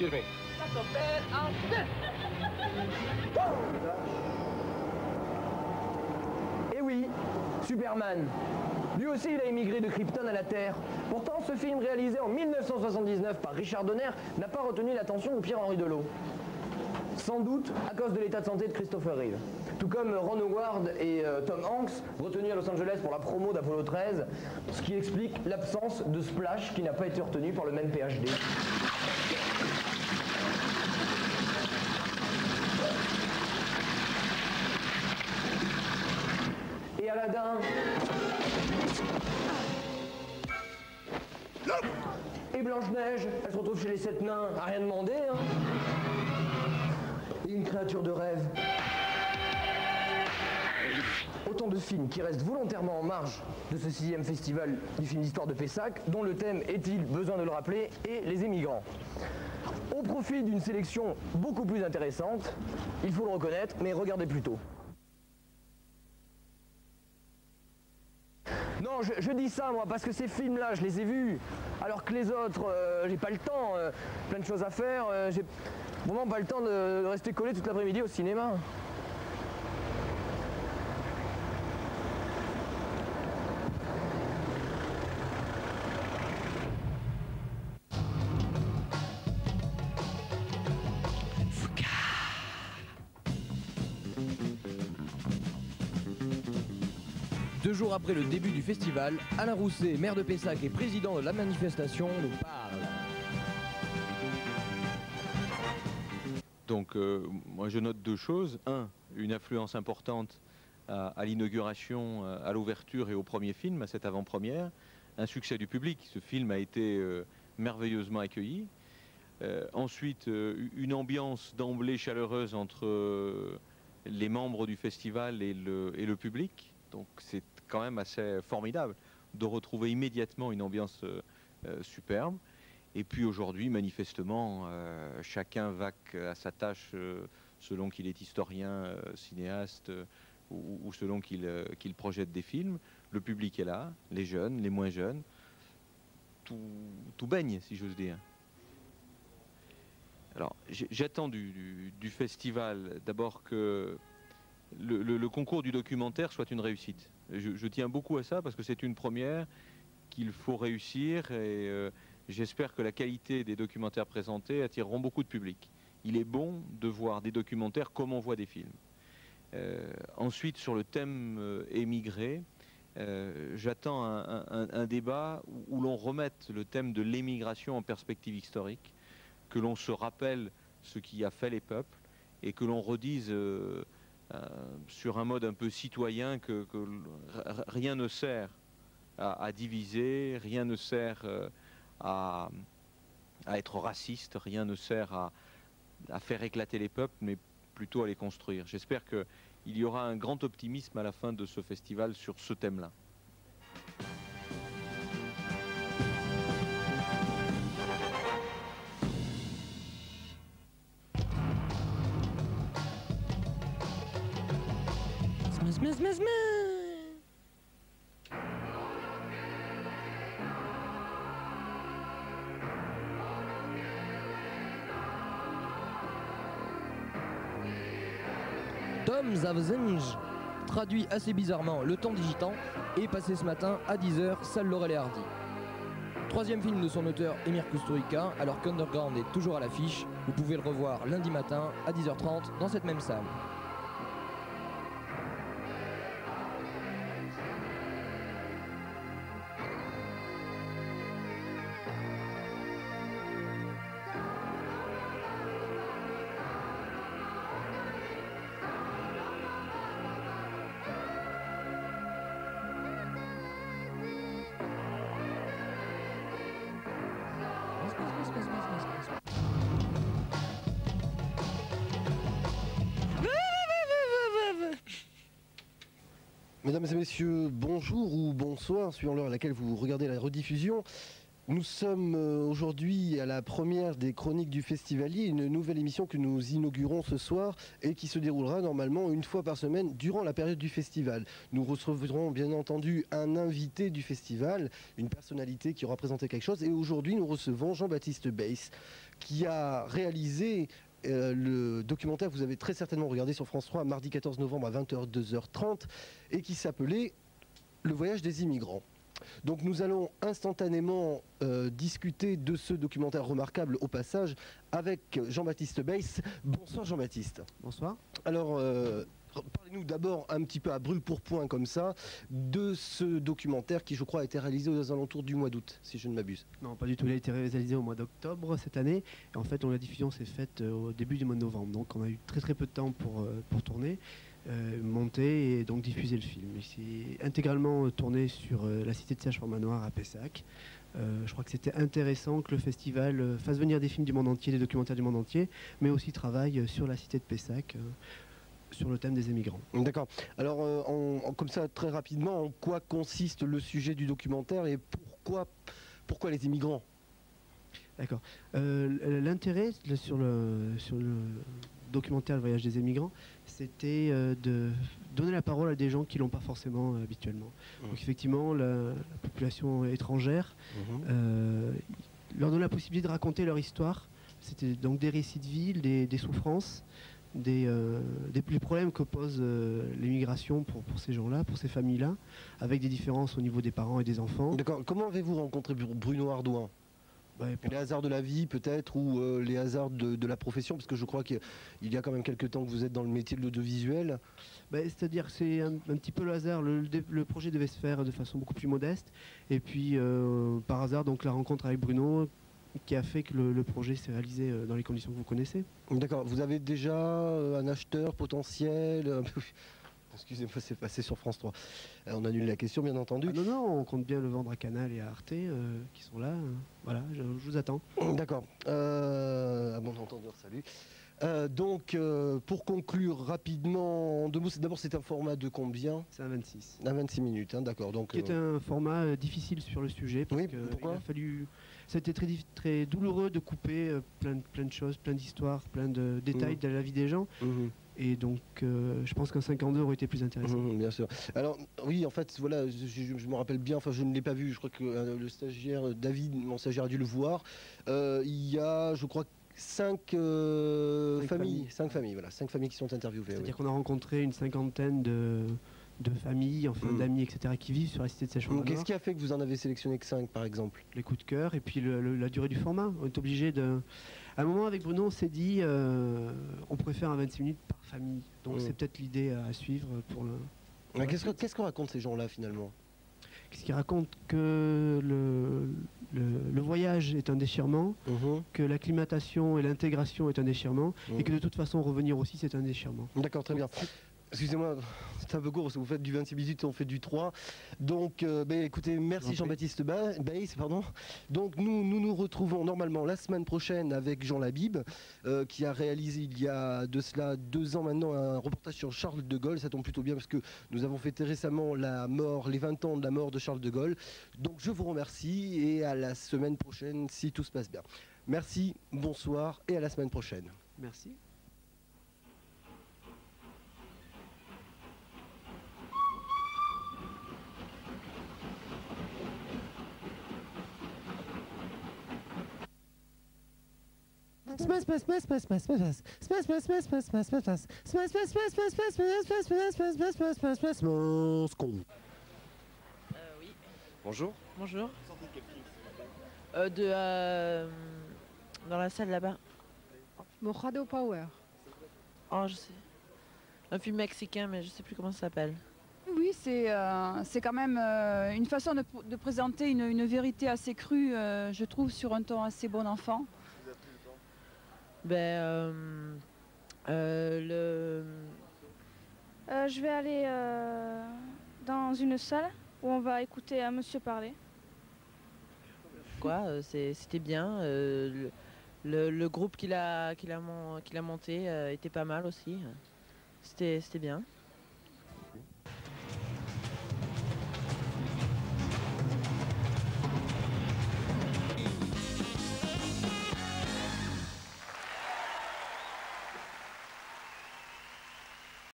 Excuse me. That's a bad outfit. Et oui, Superman. Lui aussi, il a émigré de Krypton à la Terre. Pourtant, ce film réalisé en 1979 par Richard Donner n'a pas retenu l'attention de Pierre-Henri Delot. Sans doute à cause de l'état de santé de Christopher Reeve. Tout comme Ron Howard et Tom Hanks, retenus à Los Angeles pour la promo d'Apollo 13, ce qui explique l'absence de Splash qui n'a pas été retenu par le même PhD. Et Aladdin. Et Blanche-Neige, elle se retrouve chez les 7 nains, à rien demander, hein. Et une créature de rêve. Autant de films qui restent volontairement en marge de ce 6e festival du film d'histoire de Pessac, dont le thème est-il, besoin de le rappeler, et les émigrants. Au profit d'une sélection beaucoup plus intéressante, il faut le reconnaître, mais regardez plutôt. Non, je dis ça moi parce que ces films-là, je les ai vus, alors que les autres, j'ai pas le temps, plein de choses à faire, j'ai vraiment pas le temps de rester collé toute l'après-midi au cinéma. Deux jours après le début du festival, Alain Rousset, maire de Pessac et président de la manifestation, nous parle. Donc moi je note deux choses. Un, une influence importante à l'inauguration, à l'ouverture et au premier film, à cette avant-première. Un succès du public. Ce film a été merveilleusement accueilli. Ensuite, une ambiance d'emblée chaleureuse entre les membres du festival et le public. Donc c'est quand même assez formidable de retrouver immédiatement une ambiance superbe. Et puis aujourd'hui, manifestement, chacun vaque à sa tâche selon qu'il est historien, cinéaste ou selon qu'il projette des films. Le public est là, les jeunes, les moins jeunes. Tout baigne, si j'ose dire. Alors, j'attends du festival d'abord que le concours du documentaire soit une réussite. Je tiens beaucoup à ça parce que c'est une première qu'il faut réussir et j'espère que la qualité des documentaires présentés attireront beaucoup de public. Il est bon de voir des documentaires comme on voit des films. Ensuite, sur le thème émigré, j'attends un débat où l'on remette le thème de l'émigration en perspective historique, que l'on se rappelle ce qui a fait les peuples et que l'on redise sur un mode un peu citoyen que rien ne sert à diviser, rien ne sert à être raciste, rien ne sert à faire éclater les peuples, mais plutôt à les construire. J'espère qu'il y aura un grand optimisme à la fin de ce festival sur ce thème-là. Tom Zavzinj, traduit assez bizarrement Le Temps Digitant, est passé ce matin à 10h, salle Laurel et Hardy. Troisième film de son auteur Emir Kusturica, alors qu'Underground est toujours à l'affiche. Vous pouvez le revoir lundi matin à 10h30 dans cette même salle. Mesdames et messieurs, bonjour ou bonsoir, suivant l'heure à laquelle vous regardez la rediffusion. Nous sommes aujourd'hui à la première des Chroniques du Festivalier, une nouvelle émission que nous inaugurons ce soir et qui se déroulera normalement une fois par semaine durant la période du festival. Nous recevrons bien entendu un invité du festival, une personnalité qui aura présenté quelque chose, et aujourd'hui nous recevons Jean-Baptiste Beiss, qui a réalisé le documentaire que vous avez très certainement regardé sur France 3 mardi 14 novembre à 20h, 2h30 et qui s'appelait Le voyage des immigrants. Donc nous allons instantanément discuter de ce documentaire remarquable au passage avec Jean-Baptiste Beiss. Bonsoir Jean-Baptiste. Bonsoir. Alors parlez-nous d'abord un petit peu à brûle-pourpoint comme ça de ce documentaire qui je crois a été réalisé aux alentours du mois d'août si je ne m'abuse. Non, pas du tout. Il a été réalisé au mois d'octobre cette année. Et en fait, la diffusion s'est faite au début du mois de novembre. Donc on a eu très peu de temps pour tourner. Monter et donc diffuser le film. Il s'est intégralement tourné sur la cité de Serge-Formanoir à Pessac. Je crois que c'était intéressant que le festival fasse venir des films du monde entier, des documentaires du monde entier, mais aussi travaille sur la cité de Pessac, sur le thème des émigrants. D'accord. Alors comme ça très rapidement, en quoi consiste le sujet du documentaire et pourquoi les immigrants? D'accord. L'intérêt sur le documentaire Le voyage des émigrants, c'était de donner la parole à des gens qui ne l'ont pas forcément habituellement. Donc effectivement, la population étrangère, leur donner la possibilité de raconter leur histoire. C'était donc des récits de vie, des souffrances, les problèmes que pose l'immigration pour ces gens-là, pour ces familles-là, avec des différences au niveau des parents et des enfants. D'accord. Comment avez-vous rencontré Bruno Ardouin? Les hasards de la vie peut-être ou les hasards de la profession, parce que je crois qu'il y a quand même quelques temps que vous êtes dans le métier de l'audiovisuel. C'est-à-dire que c'est un petit peu le hasard. Le projet devait se faire de façon beaucoup plus modeste et puis par hasard donc la rencontre avec Bruno qui a fait que le projet s'est réalisé dans les conditions que vous connaissez. D'accord. Vous avez déjà un acheteur potentiel? Excusez-moi, c'est passé sur France 3. On annule la question, bien entendu. Non, on compte bien le vendre à Canal et à Arte, qui sont là. Voilà, je vous attends. D'accord. À bon entendeur, salut. Donc, pour conclure rapidement, en deux mots, d'abord, c'est un format de combien? C'est un 26. Un 26 minutes, hein, d'accord. Donc, qui est un format difficile sur le sujet. Parce oui, que pourquoi? Ça a été très douloureux de couper plein de choses, plein d'histoires, plein de détails de la vie des gens. Et donc, je pense qu'un 52 aurait été plus intéressant. Bien sûr. Alors, oui, en fait, voilà, je me rappelle bien, enfin, je ne l'ai pas vu, je crois que le stagiaire, David, mon stagiaire, a dû le voir. Il y a, je crois, 5 familles. 5 familles, voilà, 5 familles qui sont interviewées. C'est-à-dire qu'on a rencontré une cinquantaine de familles, enfin d'amis, etc., qui vivent sur la cité de Serge-Formanoir. Qu'est-ce qui a fait que vous en avez sélectionné que 5, par exemple? Les coups de cœur et puis la durée du format. On est obligé de... À un moment, avec Bruno, on s'est dit on pourrait faire un 26 minutes par famille. Donc c'est peut-être l'idée à suivre pour le... Qu'est-ce qu'on raconte ces gens-là, finalement? Qu'est-ce qu'ils racontent? Que le voyage est un déchirement, que l'acclimatation et l'intégration est un déchirement, et que de toute façon, revenir aussi, c'est un déchirement. D'accord, très bien. Excusez-moi, c'est un peu court parce que vous faites du 26 minutes, on fait du 3. Donc, écoutez, merci Jean-Baptiste Beiss, pardon. Donc, nous retrouvons normalement la semaine prochaine avec Jean Labib, qui a réalisé il y a de cela 2 ans maintenant un reportage sur Charles de Gaulle. Ça tombe plutôt bien parce que nous avons fêté récemment les 20 ans de la mort de Charles de Gaulle. Donc, je vous remercie et à la semaine prochaine si tout se passe bien. Merci, bonsoir et à la semaine prochaine. Merci. Oui. Bonjour. Bonjour. Dans la salle là-bas. Mojado Power. Oh, je sais. Un film mexicain, mais je sais plus comment ça s'appelle. Oui, c'est quand même une façon de présenter une vérité assez crue, je trouve, sur un ton assez bon enfant. Je vais aller dans une salle où on va écouter un monsieur parler. Quoi, c'était bien. Le groupe qu'il a monté était pas mal aussi. C'était bien.